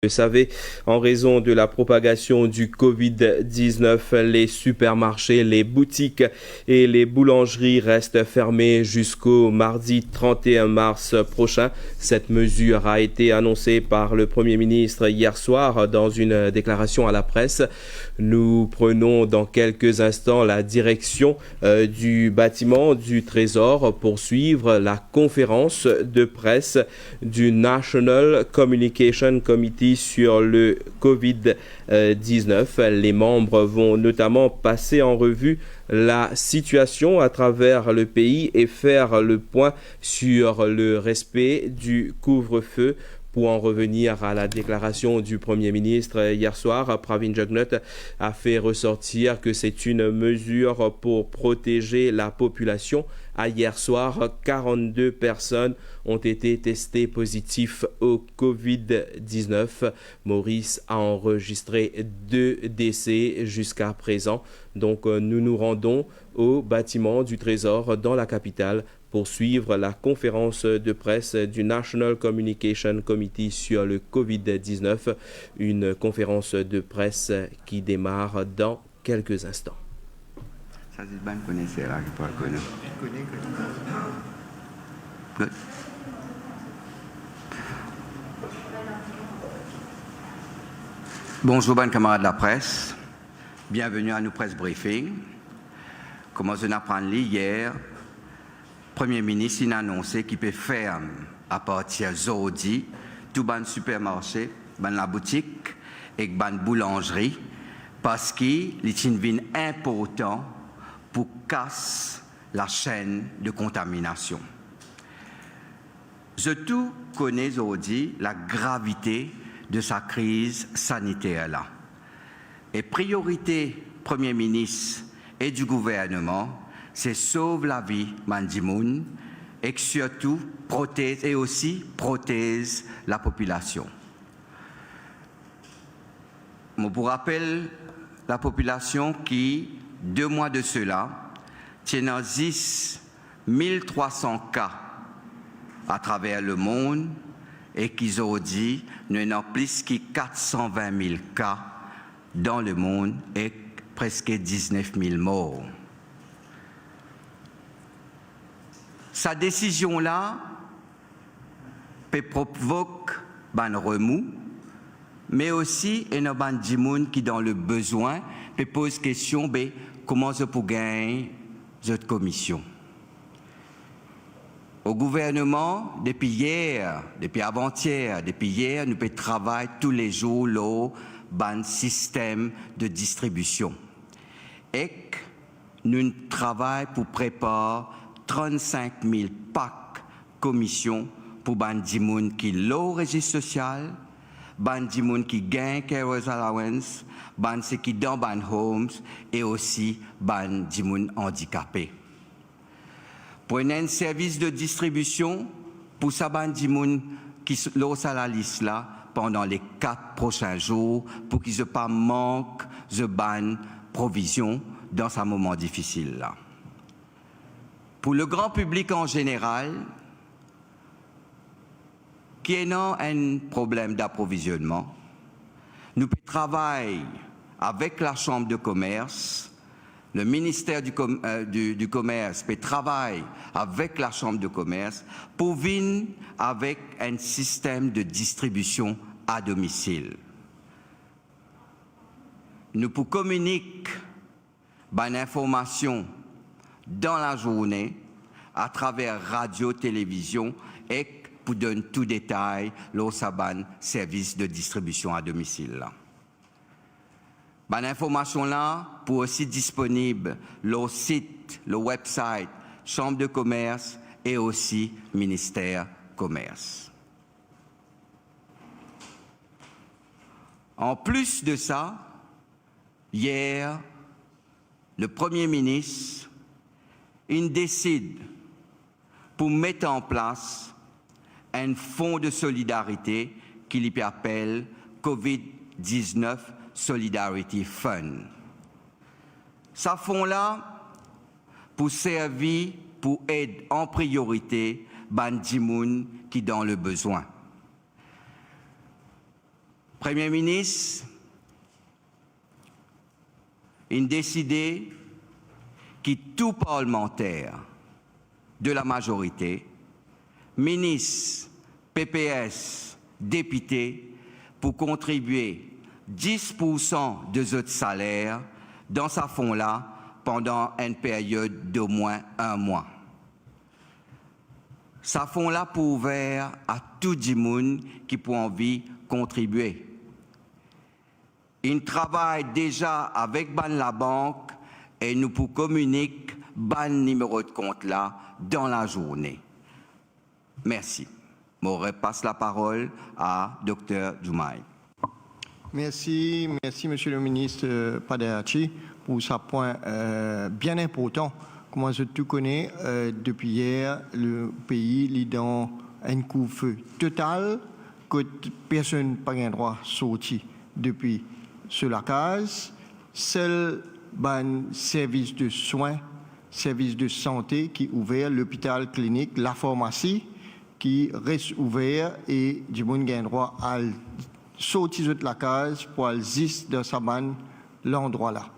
Vous le savez, en raison de la propagation du COVID-19, les supermarchés, les boutiques et les boulangeries restent fermés jusqu'au mardi 31 mars prochain. Cette mesure a été annoncée par le Premier ministre hier soir dans une déclaration à la presse. Nous prenons dans quelques instants la direction du bâtiment du Trésor pour suivre la conférence de presse du National Communication Committee sur le COVID-19. Les membres vont notamment passer en revue la situation à travers le pays et faire le point sur le respect du couvre-feu. Pour en revenir à la déclaration du Premier ministre hier soir, Pravin Jugnauth a fait ressortir que c'est une mesure pour protéger la population. À hier soir, 42 personnes ont été testées positives au COVID-19. Maurice a enregistré 2 décès jusqu'à présent. Donc, nous nous rendons au bâtiment du Trésor dans la capitale pour suivre la conférence de presse du National Communication Committee sur le COVID-19, une conférence de presse qui démarre dans quelques instants. Ça, c'est bien connaisseur là, qui parle connaître. Good. Bonjour, bonnes camarades de la presse. Bienvenue à nos presse briefing. Comme on a appris hier, Premier ministre a annoncé qu'il peut fermer à partir d'aujourd'hui tout ban supermarché, ban la boutique et ban boulangerie parce qu'il est une important pour casser la chaîne de contamination. Je tout connais aujourd'hui la gravité de sa crise sanitaire là. Et priorité Premier ministre et du gouvernement, c'est sauver la vie Mandimoun et surtout protège et aussi protège la population. Moi, pour rappel, la population qui, 2 mois de cela, tient 10 1300 cas à travers le monde et qu'ils ont dit nous n'avons plus que 420 000 cas dans le monde et presque 19 000 morts. Sa décision-là peut provoquer un remous, mais aussi un ban qui dans le besoin peut poser question comment je peux gagner cette commission. Au gouvernement, depuis hier, depuis avant-hier, depuis hier, nous pouvons travailler tous les jours le système de distribution. Et nous travaillons pour préparer 35 000 packs commission pour bandimoun qui l'ont registre social, bandimoun qui gagne carers allowance, band qui dans ban homes et aussi bandimoun handicapés. Pour un service de distribution pour sa bandimoun qui l'ont sur la liste là pendant les 4 prochains jours pour qu'ils ne pas manque de ban provision dans ce moment difficile là. Pour le grand public en général, qui est un problème d'approvisionnement, nous travaillons avec la Chambre de commerce, le ministère du Commerce peut travailler avec la Chambre de commerce pour venir avec un système de distribution à domicile. Nous pour communiquer une information dans la journée, à travers radio, télévision, et pour donner tout détail, l'OSABAN, service de distribution à domicile. Cette information-là, pour aussi disponible, le site, le website, Chambre de commerce et aussi ministère commerce. En plus de ça, hier, le Premier ministre il décide pour mettre en place un fonds de solidarité qu'il appelle COVID-19 Solidarity Fund. Ce fonds-là, pour servir, pour aider en priorité Bandimoun qui dans le besoin. Premier ministre, il a décidé que tout parlementaire de la majorité, ministre, PPS, député, pour contribuer 10% de votre salaire dans sa fonds-là pendant une période d'au moins 1 mois. Ça fonds-là pour ouvert à tout le monde qui peut envie contribuer. Il travaille déjà avec la banque et nous pour communiquer le numéro de compte là dans la journée. Merci. Je repasse la parole à Dr. Diomaye. Merci, Monsieur le ministre Padehachi, pour ce point bien important. Comment je tout connais, depuis hier, le pays est dans un couvre-feu total, que personne n'a pas le droit de sortir depuis sur la case. Seul service de soins, service de santé qui est ouvert, l'hôpital clinique, la pharmacie qui reste ouvert et du monde a droit à sortir de la case pour aller dans sa banne l'endroit là.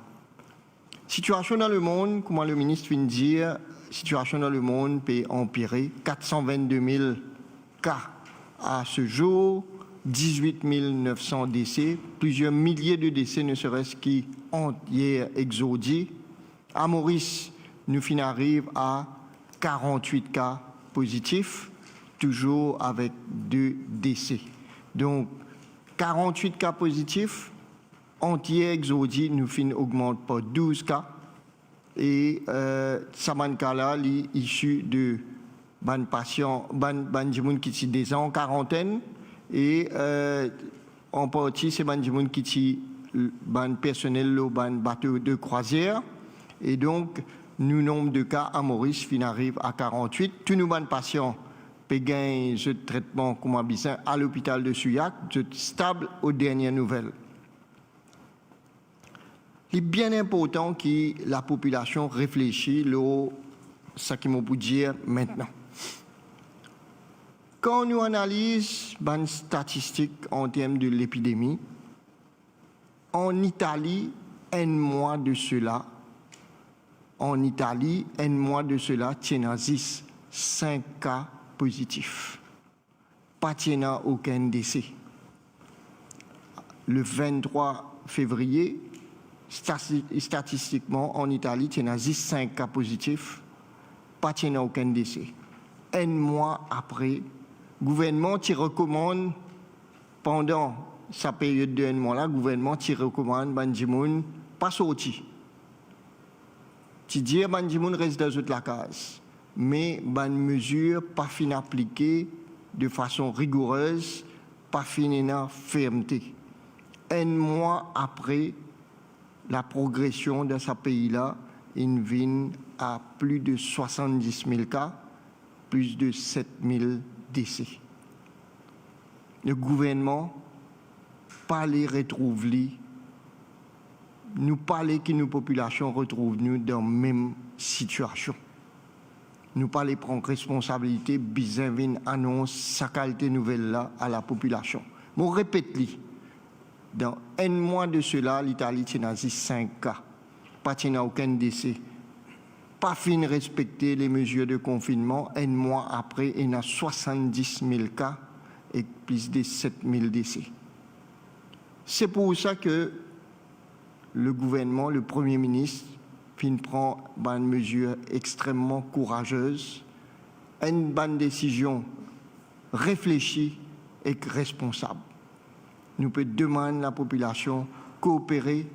Situation dans le monde, comment le ministre vient de dire, situation dans le monde peut empirer. 422 000 cas à ce jour, 18 900 décès, plusieurs milliers de décès ne serait-ce qu'ont hier exodé. À Maurice, nous arrivons à 48 cas positifs, toujours avec 2 décès. Donc, 48 cas positifs, entier exodie, nous augmente par 12 cas. Et ce cas-là, est issu de ban patients, ban qui sont déjà en quarantaine. Et en partie, c'est ban qui sont personnel au ban bateau de croisière. Et donc, nous nombre de cas à Maurice arrive à 48. Tous nos ban patients gagnent ce traitement comme à l'hôpital de Souillac, stable aux dernières nouvelles. Il est bien important que la population réfléchisse à ce qu'il m'a pu dire maintenant. Quand nous analysons les statistiques en termes de l'épidémie, en Italie, un mois de cela, Tienazis, 5 cas positifs. Pas Tiena aucun décès. Le 23 février, statistiquement, en Italie, il y a 5 cas positifs, pas de aucun décès. Un mois après, le gouvernement qui recommande, pendant sa période de un mois-là, le gouvernement qui recommande Bandimoun pas sorti. Qui dit Bandimoun reste dans la case, mais ban mesure pas fin appliquée de façon rigoureuse, pas fin fermeté. Un mois après, la progression de ce pays-là, il vient à plus de 70 000 cas, plus de 7 000 décès. Le gouvernement, pas les retrouve nous parler que nos populations retrouvent nous dans la même situation. Nous parler prendre responsabilité, bizarre annonce sa qualité nouvelle là à la population. Je répète dans un mois de cela, l'Italie a 5 cas. Pas aucun décès. Pas fin respecter les mesures de confinement. Un mois après, il y a 70 000 cas et plus de 7 000 décès. C'est pour ça que le gouvernement, le Premier ministre, prend une mesure extrêmement courageuse, une bonne décision réfléchie et responsable. Nous pouvons demander à la population coopérer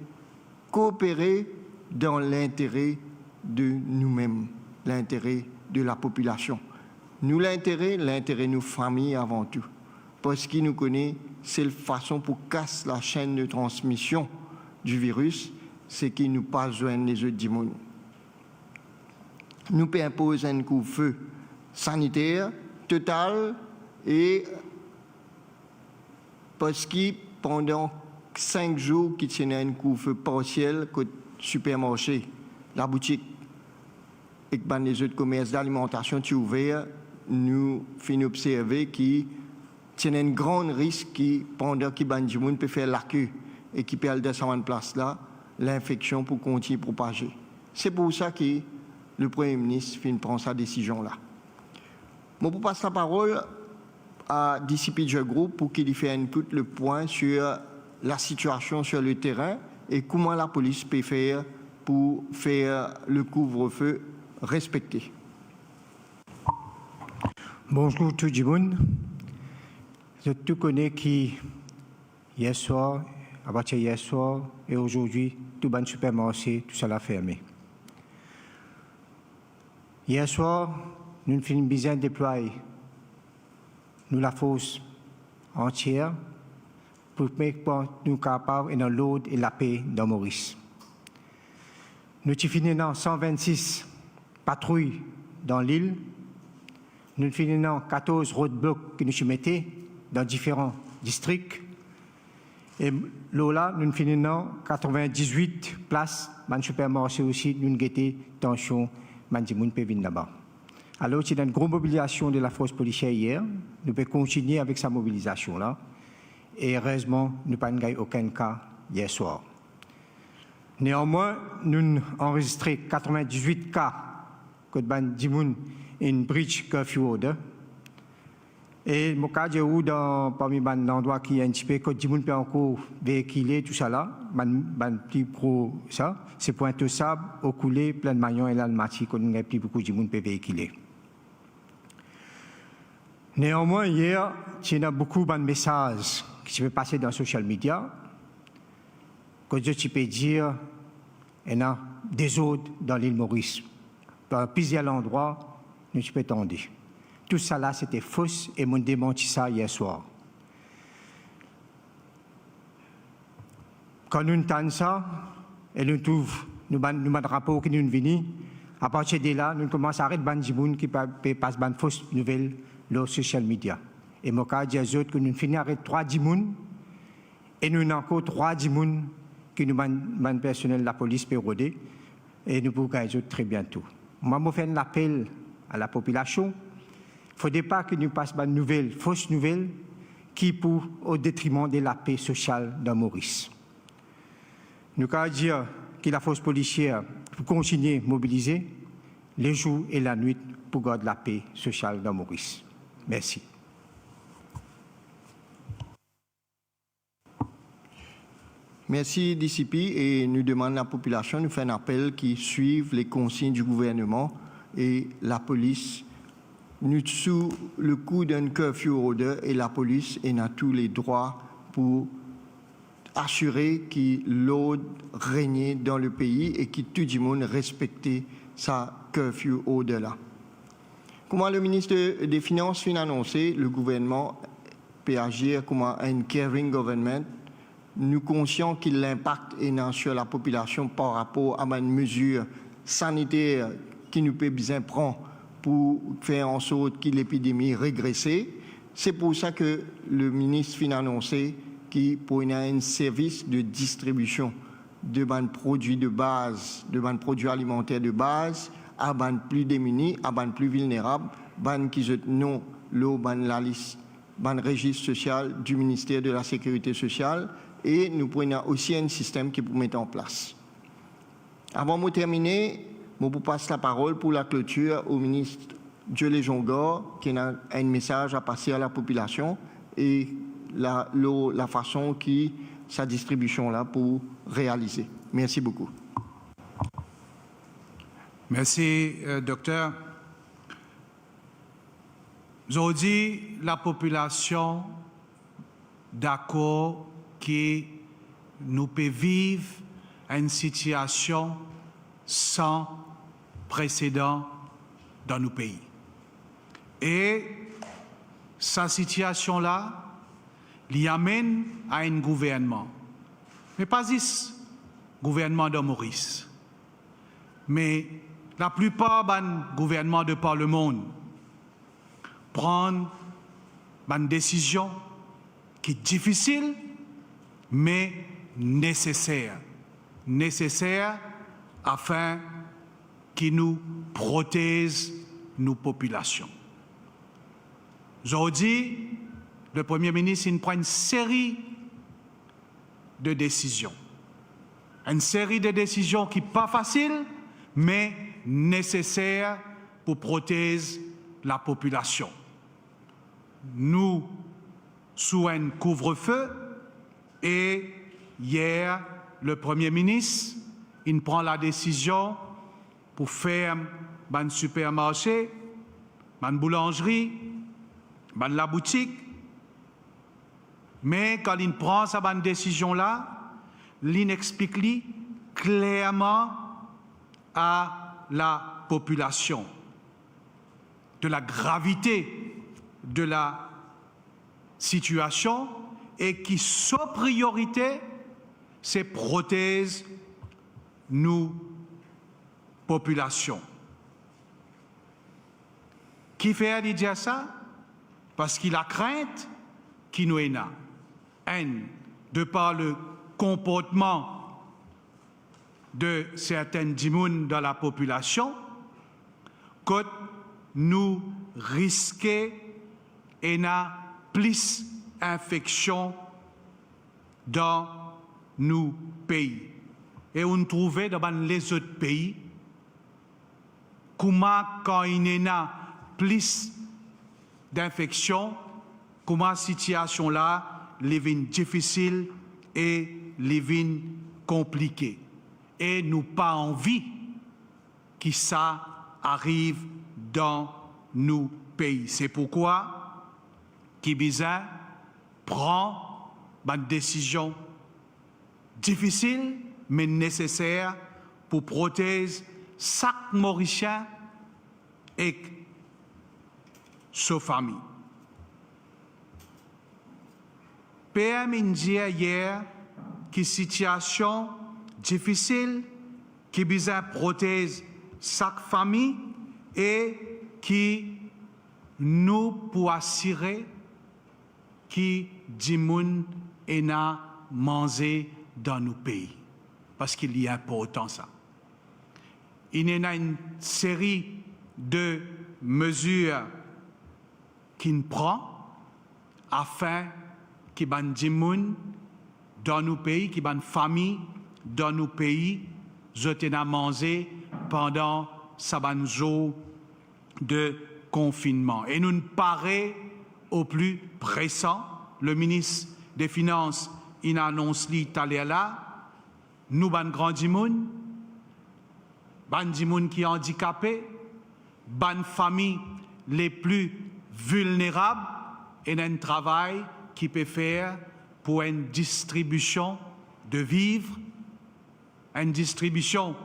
dans l'intérêt de nous-mêmes, l'intérêt de la population. Nous, l'intérêt de nos familles avant tout. Parce qu'il nous connaît, c'est la façon pour casser la chaîne de transmission du virus, c'est qu'il nous pas joindre les autres du monde. Nous pouvons imposer un couvre-feu sanitaire total et parce que pendant 5 jours, qui tiennent un couvre-feu partiel, que le supermarché, la boutique et les autres commerces d'alimentation sont ouverts, nous finissons observer que il y a un grand risque qui, pendant que Bandimoun peut faire la queue et qui peut aller dans cette place là, l'infection pour continuer à propager. C'est pour ça que le Premier ministre prend sa décision-là. Je vous passe la parole à DCP du groupe pour qu'il fasse tout le point sur la situation sur le terrain et comment la police peut faire pour faire le couvre-feu respecté. Bonjour tout le monde. Je tout connais qui hier soir, à partir hier soir et aujourd'hui, tout le supermarché, tout ça l'a fermé. Hier soir, nous avons besoin de déployer nous la force entière pour nous capables de l'ordre et la paix dans Maurice. Nous avons fini dans 126 patrouilles dans l'île. Nous finissons dans 14 roadblocks que nous mettons dans différents districts. Et là, nous finissons dans 98 places dans le supermarché aussi, nous avons tension Mandimoun Pévin là-bas. Alors, c'est une grosse mobilisation de la force policière hier. Nous pouvons continuer avec sa mobilisation-là. Et heureusement, nous n'avons pas eu aucun cas hier soir. Néanmoins, nous avons enregistré 98 cas que Bandimoun une breach curfew order. Et mon cas de où dans parmi les endroits qui est un petit peu que Bandimoun peut encore véhiculer tout ça là, petit pro ça, c'est Pointe Sable, au coulé, plein de maillons et l'Almaty qu'on n'a plus beaucoup de monde peut véhiculer. Néanmoins, hier, il y a beaucoup de messages qui se passer dans les social media, que je peux dire, il y a des autres dans l'île Maurice. Dans plusieurs endroits, nous peux tendre. Tout ça là, c'était faux et m'ont démenti ça hier soir. Quand nous entendons ça, et nous trouvons, nous avons un rapport qui nous vient, à partir de là, nous commençons à arrêter Bandimoun qui passe des fausses nouvelles sur les social media. Et mon cas dit aux autres que nous finissons avec 3 dimoun et nous avons encore 3 dimoun que nous avons personnel de la police peut roder et nous pouvons gagner très bientôt. Moi, je fais un appel à la population. Il ne faudrait pas que nous passions des nouvelles, fausses nouvelles, qui pour au détriment de la paix sociale dans Maurice. Nous avons dit que la force policière peut continuer à mobiliser les jours et la nuit pour garder la paix sociale dans Maurice. Merci. Merci DCP et nous demandons à la population de faire un appel qui suive les consignes du gouvernement et la police. Nous sous le coup d'un curfew order et la police a tous les droits pour assurer que l'ordre régnait dans le pays et que tout le monde respectait sa curfew order là. Comment le ministre des Finances vient annoncer, le gouvernement peut agir comme un caring government. Nous sommes conscients que l'impact est sur la population par rapport à une mesure sanitaire qui nous peut bien prendre pour faire en sorte que l'épidémie régresse. C'est pour ça que le ministre vient annoncer qu'il y a un service de distribution de produits de base, de produits alimentaires de base, à ban plus démunis, à ban plus vulnérables, ban qui non la liste, ban registre social du ministère de la Sécurité sociale et nous prenons aussi un système qui peut mettre en place. Avant de terminer, je vous passe la parole pour la clôture au ministre Dieu Jongor qui a un message à passer à la population et la façon qui sa distribution là pour réaliser. Merci beaucoup. Merci, docteur. Aujourd'hui, la population d'accord que nous pouvons vivre une situation sans précédent dans nos pays. Et cette situation-là, l'y amène à un gouvernement. Mais pas ici, gouvernement de Maurice. Mais la plupart des gouvernements de par le monde prennent une décision qui est difficile, mais nécessaire. Nécessaire afin qu'ils nous protègent nos populations. Aujourd'hui, le Premier ministre il prend une série de décisions. Une série de décisions qui n'est pas facile, mais nécessaire pour protéger la population. Nous, sous un couvre-feu, et hier, le Premier ministre, il prend la décision pour faire un supermarché, une boulangerie, la boutique. Mais quand il prend cette décision-là, il explique clairement à la population de la gravité de la situation et qui, sans priorité, c'est protéger nous, population. Qui fait dire ça? Parce qu'il a crainte qui nous est là. De par le comportement de certaines djimounes dans la population, que nous risquons et n'a plus d'infection dans nos pays. Et on trouvait dans les autres pays, comment quand il y a plus d'infection, comment la situation là, devient difficile et devient compliquée. Et nous pas envie que ça arrive dans nos pays. C'est pourquoi Kibiza prend une décision difficile mais nécessaire pour protéger chaque Mauricien et sa famille. PM India hier qui situation difficile qui besoin protéger chaque famille et qui nous pour assurer qui dimoun et n'a mangé dans nos pays parce qu'il y a important ça. Il y a une série de mesures qu'il prend afin que ban dimoun dans nos pays, qui ban famille dans nos pays, j'étais à manger pendant sa ban jour de confinement. Et nous paraît au plus pressant, le ministre des Finances il annonce l'Italie là, nous ban grand dimoun, ban dimoun qui est handicapé, ban famille les plus vulnérables et un travail qui peut faire pour une distribution de vivres, une distribution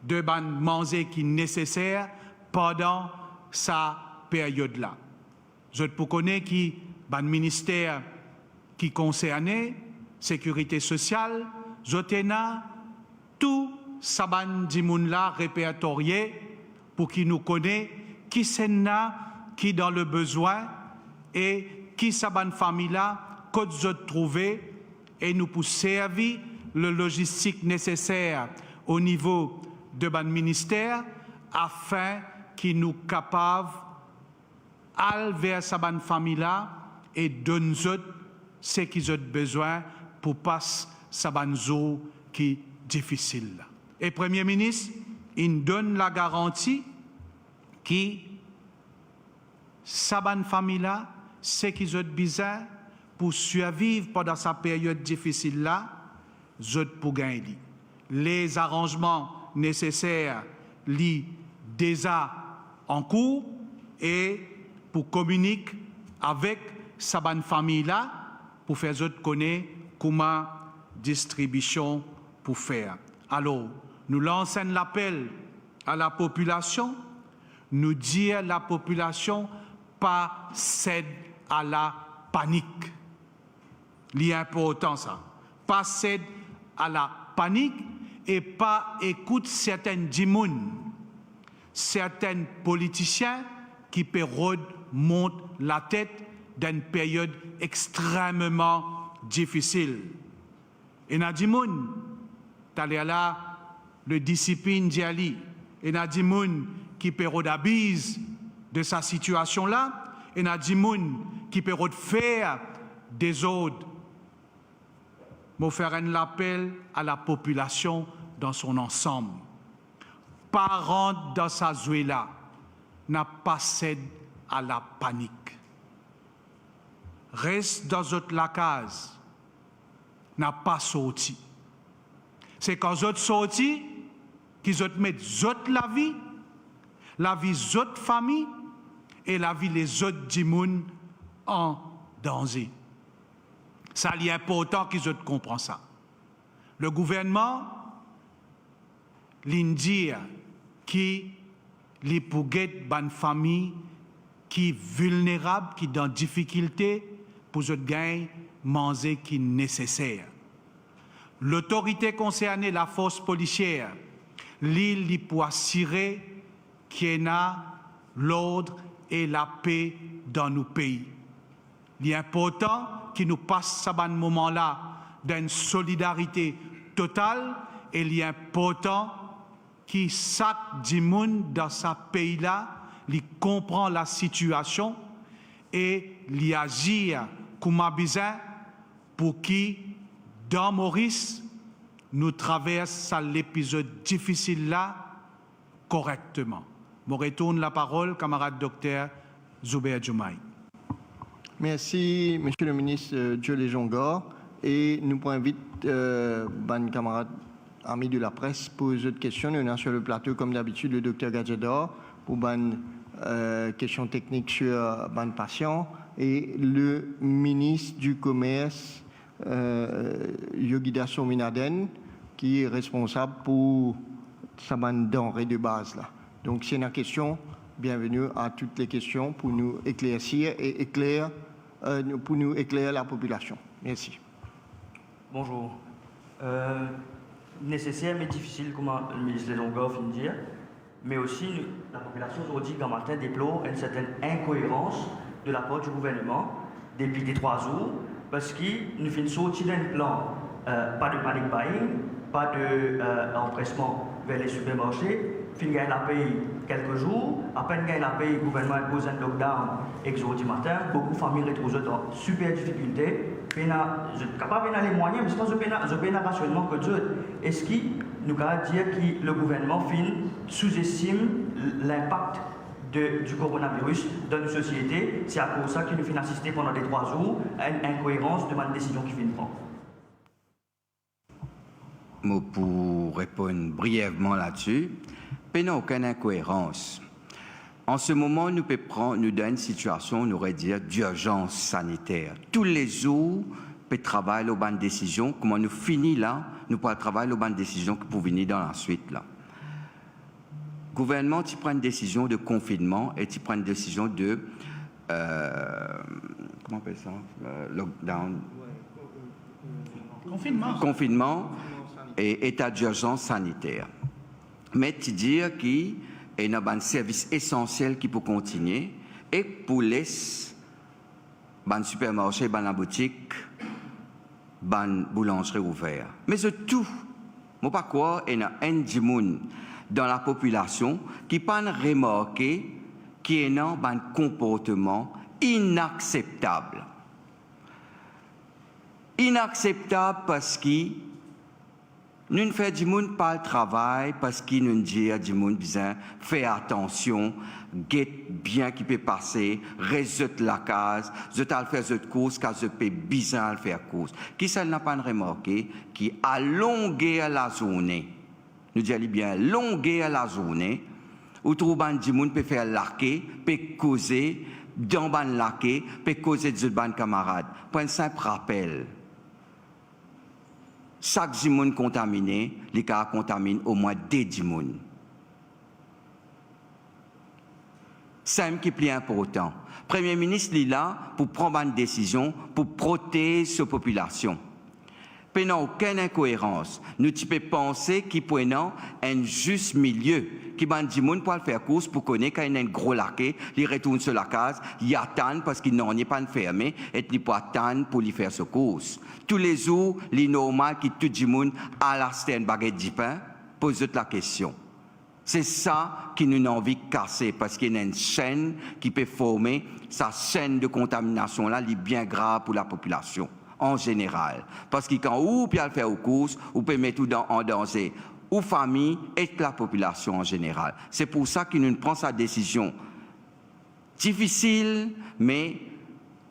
de ban manger qui est nécessaire pendant sa période-là. Je peux connaître qui ban ministère qui concerne sécurité sociale, Jotena, tout ça ban dimoun-là répertorié pour qu'il nous connaisse qui c'est là, qui dans le besoin et qui sa bonne famille là, qu'aux autres trouver et nous pour servir le logistique nécessaire au niveau de ban ministère afin qu'il nous capable aller vers sa bonne famille là et donner ce qu'ils ont besoin pour passer sa bonne zone qui est difficile. Et Premier ministre, il donne la garantie qui sa bonne famille là, ce qu'ils ont besoin pour survivre pendant sa période difficile là, zot pour gagner. Les arrangements nécessaires li déjà en cours et pour communiquer avec sa bonne famille là pour faire zot connaître comment distribution pour faire. Alors, nous lançons l'appel à la population, nous dire à la population pas cède à la panique. L'important ça. Pas cède à la panique et pas écoute certaines djimounes, certains politiciens qui pérodent montent la tête d'une période extrêmement difficile. Et na djimoun, t'allais là, le discipline d'Yali, et na djimoun qui pérodabise de sa situation là, et na djimoun qui peut faire des autres. Je faire un appel à la population dans son ensemble. Parents dans sa là n'a pas cédé à la panique. Reste dans votre la case, n'a pas sorti. C'est quand vous êtes sorti, qu'ils ont mis la vie autres familles et la vie les autres dimoun en danger. Ça est important qu'ils comprennent ça. Le gouvernement l'indique qui les pouguettes ban famille qui vulnérable, qui dans difficulté pour se gagner manger qui est nécessaire. L'autorité concernée, la force policière, l'île pour assurer qu'il y a l'ordre et la paix dans nos pays. Il est important qu'il nous passe ce moment-là d'une solidarité totale et il est important que chaque monde dans ce pays-là comprend la situation et il agit comme a besoin pour qui, dans Maurice, nous traversons l'épisode difficile-là correctement. Je retourne la parole, camarade docteur Zuber Djoumaï. Merci, Monsieur le ministre Dieu Jongor. Et nous pouvons inviter ban camarade amis de la presse pour poser d'autres questions. Nous avons sur le plateau, comme d'habitude, le docteur Gadjedor pour ban questions techniques sur ban patient et le ministre du Commerce, Yogida Sominaden, qui est responsable pour sa bande denrées de base là. Donc, c'est une question. Bienvenue à toutes les questions pour nous éclaircir et pour nous éclairer la population. Merci. Bonjour. Nécessaire mais difficile, comme le ministre Longor vient de dire, mais aussi la population aujourd'hui, quand matin, déplore une certaine incohérence de la part du gouvernement depuis les 3 jours, parce qu'il nous fait une sortie d'un plan, pas de panic buying, pas d'empressement vers les supermarchés, fin gagne la paye quelques jours, à peine gagne la paye, le gouvernement impose un lockdown exordi matin, beaucoup de familles retrouvent dans super difficulté, je ne suis capable de les moyens, mais c'est pas un rationnement que Dieu. Est-ce qu'il nous peut dire que le gouvernement sous-estime l'impact du coronavirus dans nos sociétés? C'est à cause de ça qu'il nous fait assister pendant les 3 jours à une incohérence de ma décision qui vient de prendre. Pour répondre brièvement là-dessus, il n'y a aucune incohérence. En ce moment, nous dans une situation, on aurait dire, d'urgence sanitaire. Tous les jours, nous travailler aux bonnes décisions. Comment nous finissons là, nous pouvons travailler aux bonnes décisions pour venir dans la suite là. Le gouvernement qui prend une décision de confinement et qui prend une décision de comment on appelle ça, lockdown, confinement et état d'urgence sanitaire. Mais tu dis qu'il y a un service essentiel qui peut continuer et pour laisser les supermarchés, les boutiques, les boulangeries ouvertes. Mais c'est tout. Je ne sais pas quoi, il y a un dimoun dans la population qui pas remarqué qu'il y a un comportement inacceptable. Inacceptable parce que nous faisons du monde pas le travail parce qu'il nous dit à du monde besoin faire attention, guette bien qui peut passer, résoudre la case, je t'ai fait cette course car je peux bien faire course. Qui ça n'a pas remarqué qui a longué la journée. Nous disons bien longué la journée où tout le monde peut faire l'arquer, peut causer dans ban l'arquer, peut causer de ban camarades. Pour un simple rappel. Chaque dimoun contaminé, les cas contaminent au moins 2 dimouns. C'est ce qui est plus important. Le Premier ministre est là pour prendre une décision pour protéger sa population. Il n'y a aucune incohérence. Nous pouvons penser qu'il peut y avoir un juste milieu. Qui ban du monde pour faire course pour connaître qu'il y a un gros laqué, il retourne sur la case, il attend parce qu'il n'en est pas fermé et il peut attendre pour lui faire sa course. Tous les jours, il est normal que tout le monde à la stène baguette du pain pose la question. C'est ça qui nous a envie de casser, parce qu'il y a une chaîne qui peut former, sa chaîne de contamination là, elle est bien grave pour la population en général. Parce que quand vous pouvez faire aux courses, vous pouvez mettre tout en danger, ou famille et la population en général. C'est pour ça qu'il nous prend sa décision difficile, mais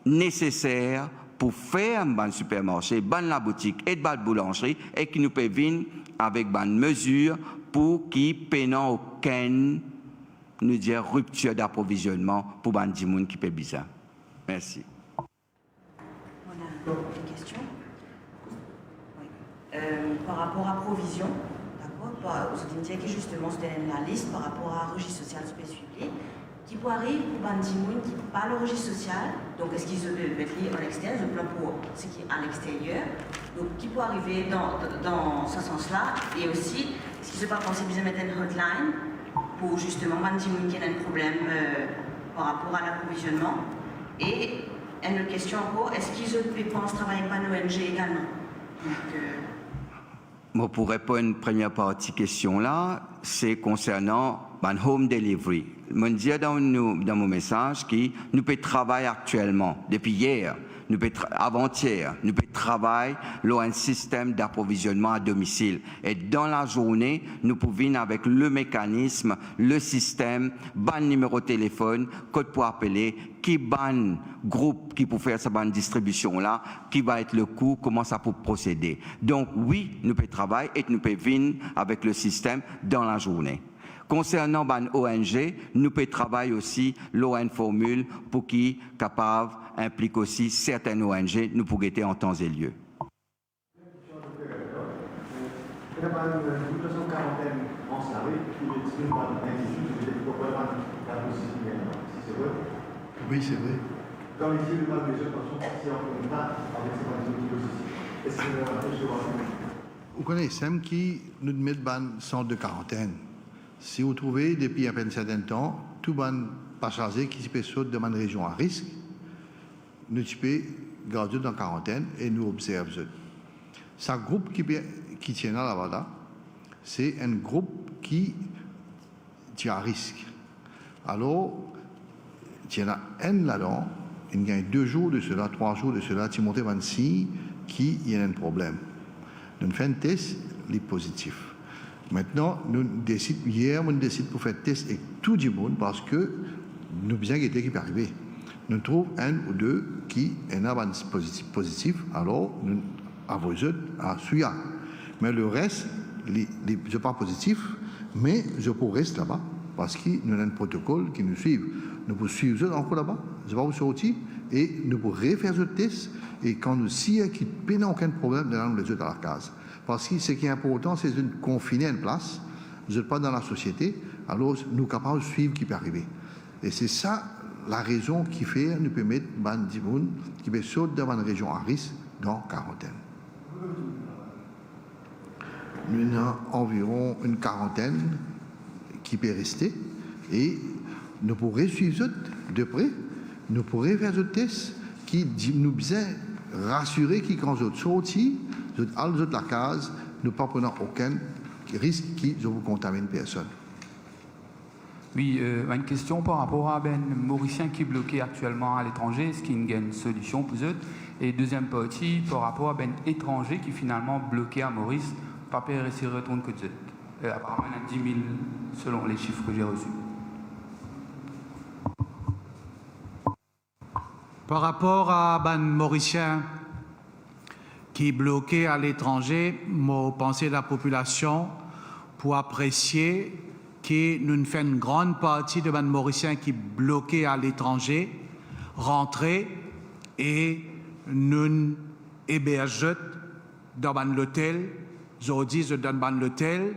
nécessaire pour faire un bon supermarché, ban la boutique et ban la boulangerie, et qui nous peut venir avec bonne mesure pour qui pénant aucune nous dire rupture d'approvisionnement pour ban di moun qui peut besoin. Merci. On a une question. Oui. Par rapport à provision, d'accord, vous dites que justement c'était la liste par rapport à un registre social spécifique qui peut arriver pour ban di moun qui n'a pas le registre social, donc est-ce qu'ils peuvent mettre à l'extérieur, le plan pour ce qui est à l'extérieur, donc qui peut arriver dans ce sens-là, et aussi est-ce qu'ils ne peuvent pas penser qu'ils mettre une hotline pour justement ban di moun qui a un problème par rapport à l'approvisionnement. Et une autre question encore, est-ce qu'ils pensent travailler avec une ONG également? Bon, pour répondre à une première partie question là, c'est concernant le home delivery. Je dis dans mon message que nous pouvons travailler actuellement, depuis hier, avant-hier, nous pouvons travailler dans un système d'approvisionnement à domicile. Et dans la journée, nous pouvons venir avec le mécanisme, le système, ban numéro de téléphone, code pour appeler, qui ban groupe qui peut faire cette distribution-là, qui va être le coût, comment ça peut procéder. Donc oui, nous pouvons travailler et nous pouvons venir avec le système dans la journée. Concernant ban ONG, nous pouvons travailler aussi l'ON formule pour qui capable implique aussi certaines ONG, nous pouvons être en temps et lieu. Oui, c'est vrai. Dans les îles de Malgré, c'est en contact avec ces Est-ce que vous connaissez ceux qui nous mettent ban centre de quarantaine? Si vous trouvez depuis un certain temps, tout ban passager qui peut sauter de une région à risque, nous pouvons garder dans la quarantaine et nous observer. Ce groupe qui tient là-bas, c'est un groupe qui tient à risque. Alors, il y en a un là-dedans, il y a 2 jours de cela, 3 jours de cela, qui monte 26, qui y a un problème. Nous faisons un test, il est positif. Maintenant, hier, on décide pour faire un test avec tout le monde parce que nous avons besoin qui peut arriver. Nous trouvons 1 ou 2 qui ont un positif, alors nous avons à suivre. Mais le reste, je ne suis pas positif, mais je peux rester là-bas parce que nous avons un protocole qui nous suit. Nous pouvons suivre encore là-bas, je vais vous sortir et nous pouvons refaire ce test. Et quand nous savons qu'il n'y a aucun problème, nous allons les autres à la case. Parce que ce qui est important, c'est de confiner une place. Vous n'êtes pas dans la société, alors nous sommes capables de suivre ce qui peut arriver. Et c'est ça la raison qui fait que nous pouvons mettre des gens qui peuvent sauter dans une région à risque dans la quarantaine. Nous avons environ une quarantaine qui peut rester et nous pourrons suivre de près, nous pourrons faire des tests qui nous besoin rassurer que quand nous sortis, à la case, nous ne prenons aucun risque qui vous contamine personne. Oui, une question par rapport à Ben Mauricien qui est bloqué actuellement à l'étranger, est-ce qu'il y a une solution pour eux? Et deuxième partie, par rapport à Ben étranger qui est finalement bloqué à Maurice, pas pire et s'y retourne que eux. Apparemment, il y a 10 000 selon les chiffres que j'ai reçus. Par rapport à Ben Mauricien qui est bloqué à l'étranger, moi, penser la population pour apprécier que nous faisons une grande partie de Ben Mauricien qui est bloqué à l'étranger, rentrer et nous héberger dans l'hôtel. Je dis, je donne l'hôtel,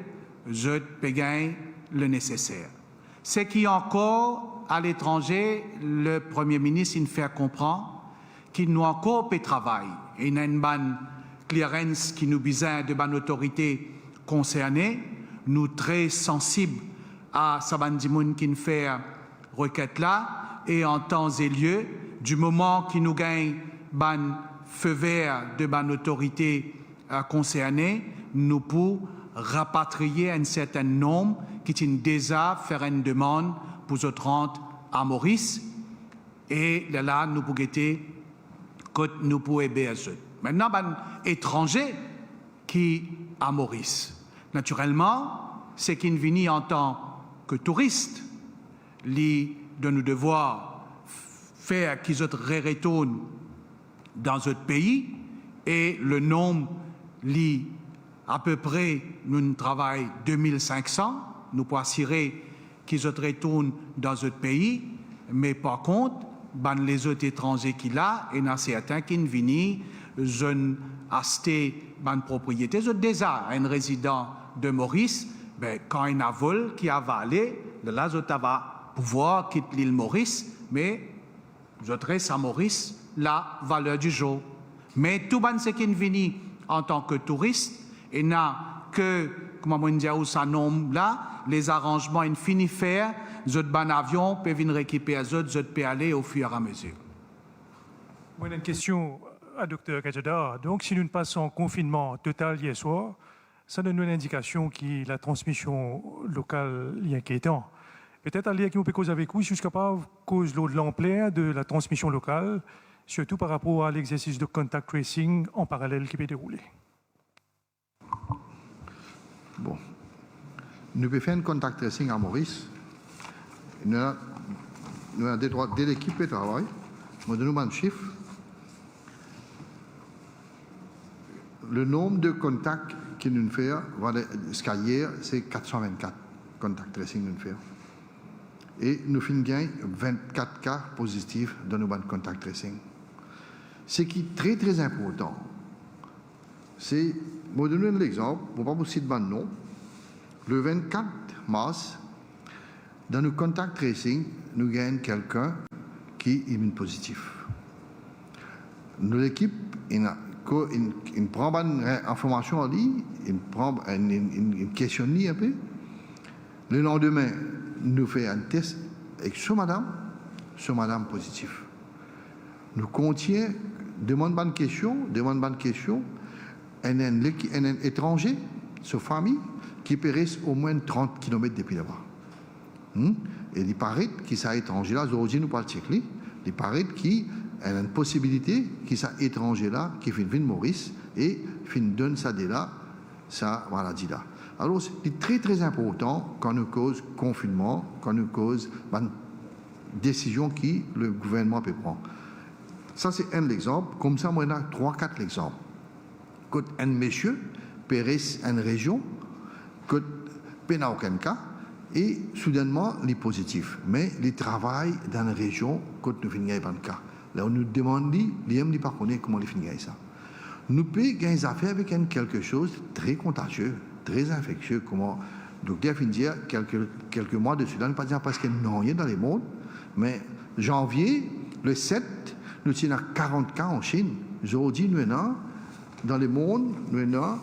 je paye le nécessaire. Ce qui encore à l'étranger, le Premier ministre il fait comprendre qu'il nous encore peut travailler. Il y a une bonne clearance qui nous besoin de bonne autorité concernée. Nous très sensibles à Saban Dimoun qui nous fait requête là et en temps et lieu, du moment qu'il nous gagne ban feu vert de bonne autorité concernée, nous pouvons rapatrier un certain nombre qui ont déjà fait une demande pour se rendre à Maurice. Et là, nous pouvons guetter que nous pouvons aider à eux. Maintenant, les étrangers qui à Maurice. Naturellement, c'est qu'ils viennent en tant que touristes, de nous devoir faire qu'ils retournent dans notre pays, et le nombre, à peu près, nous travaillons 2500, nous pouvons assurer qu'ils retournent dans notre pays, mais par contre, les autres étrangers qui là, il y en a certains qui viennent, jeunes acheter une propriété, je déjà un résident de Maurice, quand il y a un vol qui a avalé, là, je va pouvoir quitter l'île Maurice, mais je reste à Maurice la valeur du jour. Mais tout ce qui vient en tant que touriste, il n'a que, comment on dit, ça nombre là, les arrangements, ils finissent faire, les avions peuvent venir récupérer les autres, peuvent aller au fur et à mesure. Moi, j'ai une question à Dr Kajada. Donc, si nous passons en confinement total hier soir, ça donne une indication que la transmission locale est inquiétante. Peut-être aller qui on peut causer avec vous jusqu'à pas cause de l'ampleur de la transmission locale, surtout par rapport à l'exercice de contact tracing en parallèle qui peut dérouler. Bon. Nous pouvons faire un contact tracing à Maurice. Nous avons des équipes de travail. Nous donnons un chiffre. Le nombre de contacts que nous faisons, jusqu'à hier, c'est 424 contacts tracing que nous faisons. Et nous finissons 24 cas positifs dans nos contacts tracing. Ce qui est très très important, c'est, je vais donner un exemple, pour ne pas vous citer de nom. Le 24 mars, dans nos contacts tracing, nous gagnons quelqu'un qui est positif. L'équipe, il prend une information en ligne, il prend une question un peu. Le lendemain, nous faisons un test avec ce madame positif. Nous contiens, demande bonne question, un étranger, sa famille, qui périsse au moins 30 km depuis là-bas. Et il paraît que ça étranger là, aujourd'hui nous parlons de checker, il paraît qu'il y a une possibilité que ça étranger là, qui fait une Maurice et fin donne ça de là, ça maladie là. Alors c'est très très important quand nous cause confinement, quand nous cause une décision que le gouvernement peut prendre. Ça c'est un exemple, comme ça moi il y a 3-4 exemples. Quand un monsieur périsse une région, que n'a aucun cas, et soudainement, il est positif. Mais il travaille dans une région quand nous finissons par le cas. Là, on nous demande, il ne pas connaître comment il finit ça. Nous pouvons gagner des affaires avec quelque chose de très contagieux, très infectieux, comment le docteur finit dire quelques mois de Soudan, pas dire parce qu'il n'y a rien dans le monde, mais janvier, le 7, nous sommes à 40 cas en Chine. Aujourd'hui, nous avons, dans le monde, nous avons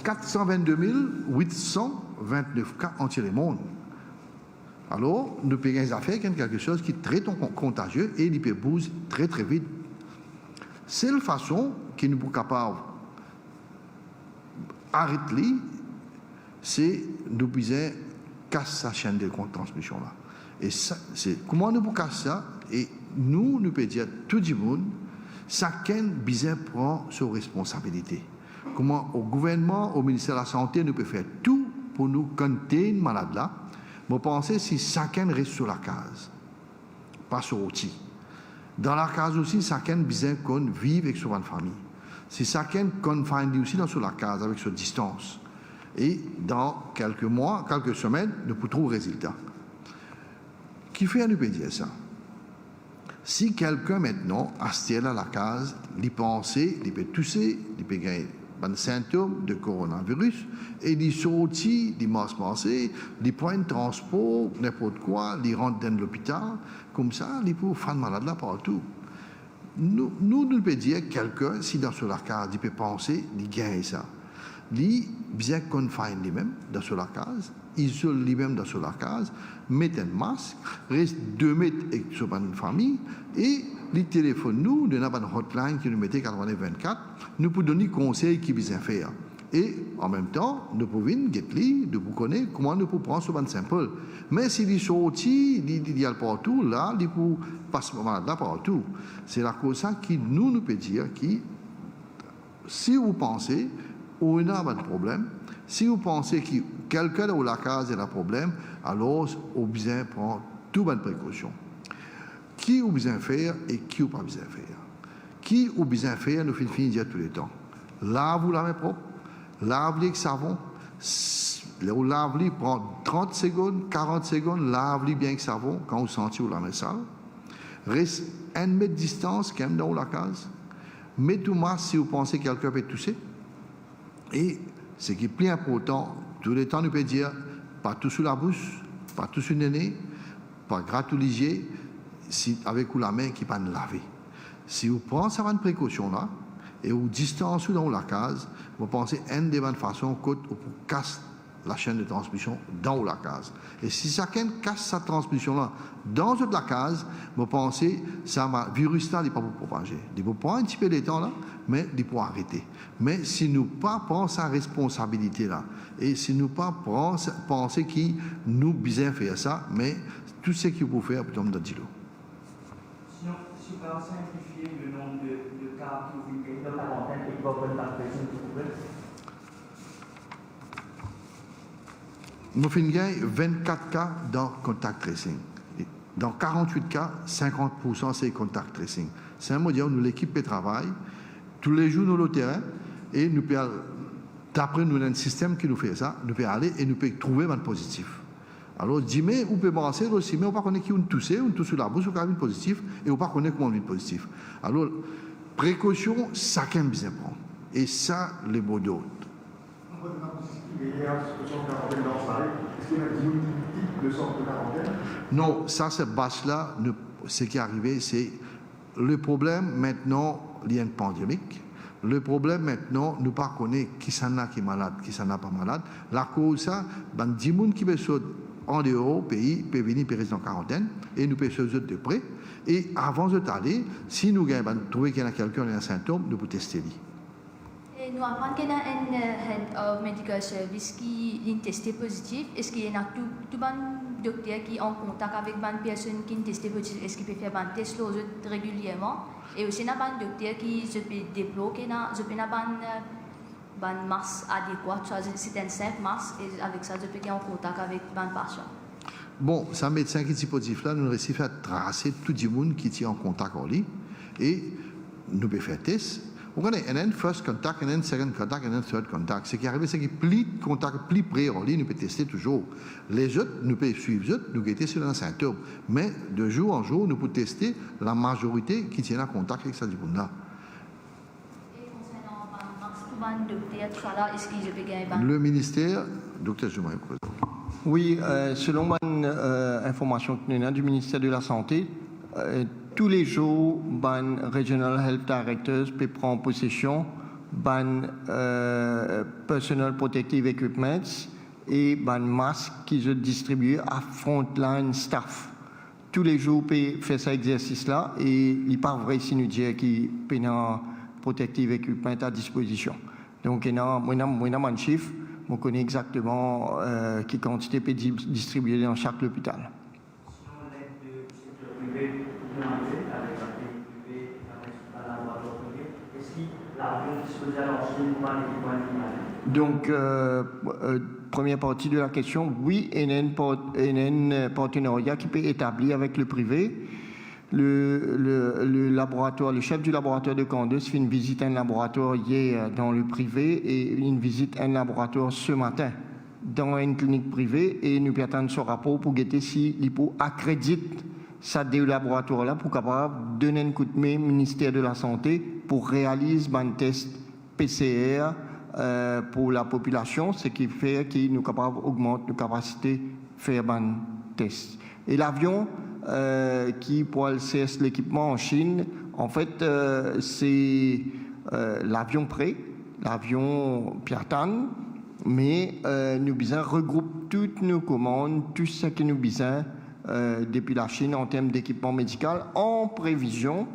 422 829 cas entiers le monde. Alors, nous payons des affaires qui ont quelque chose qui est très contagieux et il peut bouger très très vite. Seule façon que nous sommes capables d'arrêter, c'est de casser sa chaîne de transmission là. Et ça, c'est comment nous pouvons casser ça? Et nous pouvons dire tout le monde, chacun bizarre prend ses responsabilités. Comment au gouvernement, au ministère de la Santé, nous pouvons faire tout pour nous contenir malade là. Je pense que si chacun reste sur la case, pas sur l'outil. Dans la case aussi, chacun besoin qu'on vive avec sa famille. Si chacun confine aussi dans sur la case avec sa distance. Et dans quelques mois, quelques semaines, nous pouvons trouver résultat. Qui fait nous peut dire ça? Si quelqu'un maintenant assis à la case, il pense, il peut tousser, il peut gagner un symptôme de coronavirus, et il sortit, il masse, il prend un transport, n'importe quoi, il rentre dans l'hôpital, comme ça, il peut faire malade là partout. Nous pouvons dire quelqu'un, si dans la case, il peut penser, il gagne ça. Il bien confine lui-même dans la case, isole lui-même dans la case, met un masque, reste 2 mètres avec sa famille, et les téléphones nous avons une hotline qui nous mettait 80-24, nous pouvons donner conseils qui bien faire. Et en même temps, nous pouvons guetter, nous connaître comment nous pouvons prendre ce ban simple. Mais si les sorties, il y a partout, là, il faut passer malade là partout. C'est la cause ça qui nous peut dire que si vous pensez qu'on a un problème, si vous pensez que quelqu'un dans la case a un problème, alors vous besoin prendre toutes les précautions. Qui vous besoin faire et qui vous pas besoin faire. Qui vous besoin faire, nous finissons dire tout le temps. Lave-vous la main propre, lave-les avec savon. Lave-les, prend 30 secondes, 40 secondes, lave-les bien avec savon quand vous sentez la main sale. Reste 1 mètre de distance quand même dans la case. Mettez tout masque si vous pensez que quelqu'un peut tousser. Et ce qui est plus important, tout le temps, nous peut dire, pas tout sous la bouche, pas tout sous le nez, pas gratouiller, si, avec la main qui pas laver. Si vous prenez cette précaution-là, et vous distancez dans la case, vous pensez une des bonnes façons pour casser la chaîne de transmission dans la case. Et si chacun casse sa transmission-là dans la case, vous pensez que ce virus-là n'est pas pour propager. Il faut prendre un petit peu de temps là, mais il faut arrêter. Mais si nous ne pas prendre sa responsabilité-là, et si nous ne pas penser qu'il nous besoin faire ça, mais tout ce qu'il faut faire, pour tomber dans l'îlot. Sinon, si on peut simplifier le nombre de cas qui ont été dans la quarantaine et qui vont prendre la personne qui pouvait. Nous avons 24 cas dans contact tracing. Dans 48 cas, 50% c'est contact tracing. C'est un mot dire, nous l'équipe de travail, tous les jours nous le terrain, et nous pouvons, d'après nous, un système qui nous fait ça, nous pouvons aller et nous pouvons trouver un positif. Alors, dis-moi, on peut penser aussi, mais on ne peut pas connaître qui on tousse sur la bouche, on a un positif, et on ne peut pas connaître comment on est positif. Alors, précaution, chacun besoin prendre. Et ça, les mots d'autres. Non, ça, cette bâche-là, ce qui est arrivé, c'est le problème maintenant, il y a une pandémique. Le problème maintenant, nous ne connaissons pas qui s'en a qui est malade, qui s'en a pas malade. La cause, ça, ben, 10 personnes qui sont en dehors du pays peuvent venir rester en quarantaine et nous pouvons se de près. Et avant de aller, si nous trouvons qu'il y a quelqu'un qui a un symptôme, nous pouvons tester. Nous avons un head of medical service qui est testé positif. Est-ce qu'il y a tout un docteur qui est en contact avec une personne qui est testé positif? Est-ce qu'il peut faire un test régulièrement? Et aussi, il y a un docteur qui se peut débloquer, je peux un masque adéquat, c'est un simple masque, et avec ça, je peux être en contact avec un patient. Bon, ça médecin qui est positif là, nous réussissons à tracer tout le monde qui est en contact avec lui et nous pouvons faire un test. Vous connaissez, il y a un first contact, il y a un second contact, il y a un third contact. Ce qui arrive, c'est que plus de contacts, plus près en ligne, nous pouvons tester toujours. Les autres, nous pouvons suivre les autres, nous pouvons tester sur un symptôme. Mais de jour en jour, nous pouvons tester la majorité qui tient en contact avec cette personne-là. Le ministère, docteur Jouma est présent. Oui, selon une information que nous avons du ministère de la Santé, tous les jours, les Regional Health Directors peuvent prendre possession des Personal Protective Equipment et des masques qui sont distribués à frontline staff. Tous les jours, ils peuvent faire cet exercice-là et il n'est pas vrai si nous disons qu'ils peuvent Protective Equipment à disposition. Donc, moi, un chiffre, on connaît exactement quelle quantité peut distribuer dans chaque hôpital. Sinon, l'aide du secteur privé, avec la privé, avec un laboratoire privé, est-ce que l'avion qui se faisait à l'enchaînement pour l'équipement final? Donc, première partie de la question, oui, il y a un partenariat qui peut être établi avec le privé. Le laboratoire, le chef du laboratoire de Candace fait une visite à un laboratoire hier dans le privé et une visite à un laboratoire ce matin dans une clinique privée et nous attendons ce rapport pour guetter si l'IPO accrédite ces deux laboratoires-là pour capable donner un coup de main au ministère de la Santé pour réaliser un test PCR pour la population, ce qui fait que nous capables d'augmenter nos capacités de faire un test. Et l'avion qui pour cesse l'équipement en Chine, en fait, c'est l'avion prêt, l'avion Piatan, mais nous besoin regroupe toutes nos commandes, tout ce que nous besoin depuis la Chine en termes d'équipement médical, en prévision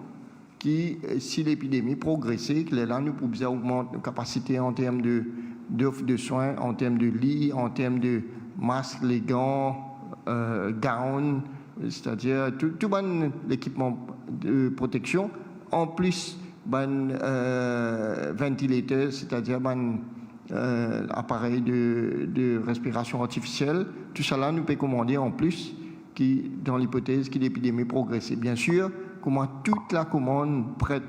qui, si l'épidémie progressait, que là nous pouvons augmenter nos capacités en termes de d'offres de soins, en termes de lits, en termes de masques, les gants, gowns, c'est-à-dire tout l'équipement de protection, en plus ventilateur, c'est-à-dire appareil de respiration artificielle. Tout ça nous peut commander en plus qui, dans l'hypothèse que l'épidémie progresse. Bien sûr, comment toute la commande prête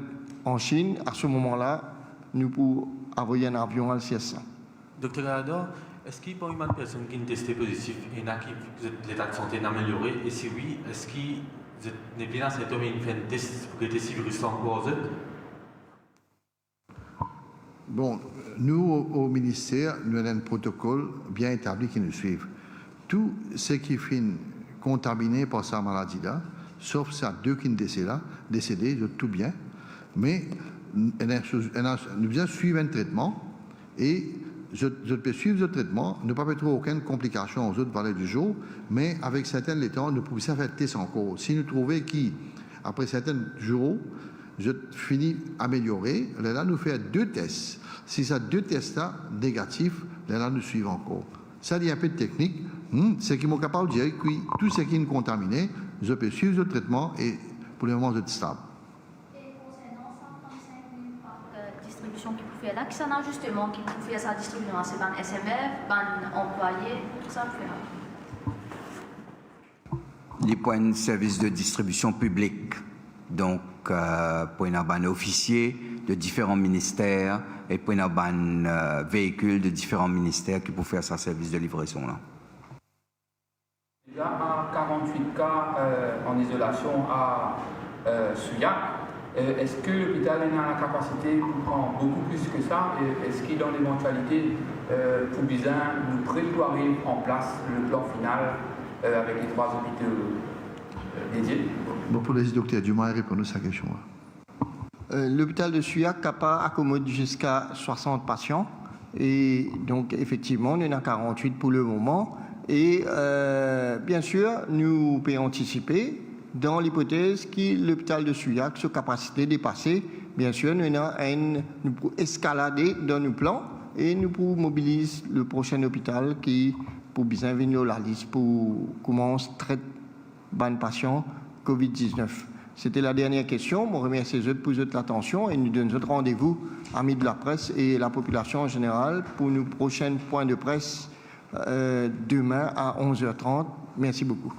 en Chine, à ce moment-là, nous pouvons envoyer un avion à CSA. Docteur Galador, est-ce qu'il y a pas une personne qui est testée positive et l'état de santé est amélioré? Et si oui, est-ce qu'il n'est bien à cet homme qui fait un test pour tester le virus encore? Bon, nous, au ministère, nous avons un protocole bien établi qui nous suit. Tout ce qui finit contaminé par cette maladie-là, sauf ça, 2 qui sont décédés, tout bien, mais nous devons suivre un traitement et je peux suivre ce traitement, ne pas trouver aucune complication aux autres valeurs du jour, mais avec certains temps, nous pouvons faire test encore. Si nous trouvons qu'après certains jours, je finis amélioré, là, nous faisons 2 tests. Si ça 2 tests-là négatifs, là, nous suivons encore. Ça dit un peu de technique. C'est qu'ils sont capables de dire que tout ce qui est contaminé, je peux suivre le traitement et pour le moment, je suis stable. Et concernant 135 000 distributions qui pouvaient là, qui s'en a justement, qui pouvaient sa distribution, c'est un SMF, un employé, tout ça Les points de service de distribution publique, donc pour un officier de différents ministères et pour un véhicule de différents ministères qui peuvent faire sa service de livraison là. Il y a 48 cas en isolation à Souillac. Est-ce que l'hôpital a la capacité pour prendre beaucoup plus que ça? Est-ce qu'il y a l'éventualité pour bien nous préparer en place le plan final avec les 3 hôpitaux dédiés? Bon, pour les docteurs Dumas, répondez à cette question. L'hôpital de Souillac accommode jusqu'à 60 patients. Et donc, effectivement, on en a 48 pour le moment. Et bien sûr, nous pouvons anticiper dans l'hypothèse que l'hôpital de Souillac, sa capacité dépassée, bien sûr, nous pouvons escalader dans nos plans et nous pouvons mobiliser le prochain hôpital qui pour bien venir la liste pour commencer à traiter les patients COVID-19. C'était la dernière question. Je remercie les autres pour votre attention et nous donnons notre rendez-vous, amis de la presse et la population en général, pour nos prochains points de presse demain à 11h30. Merci beaucoup.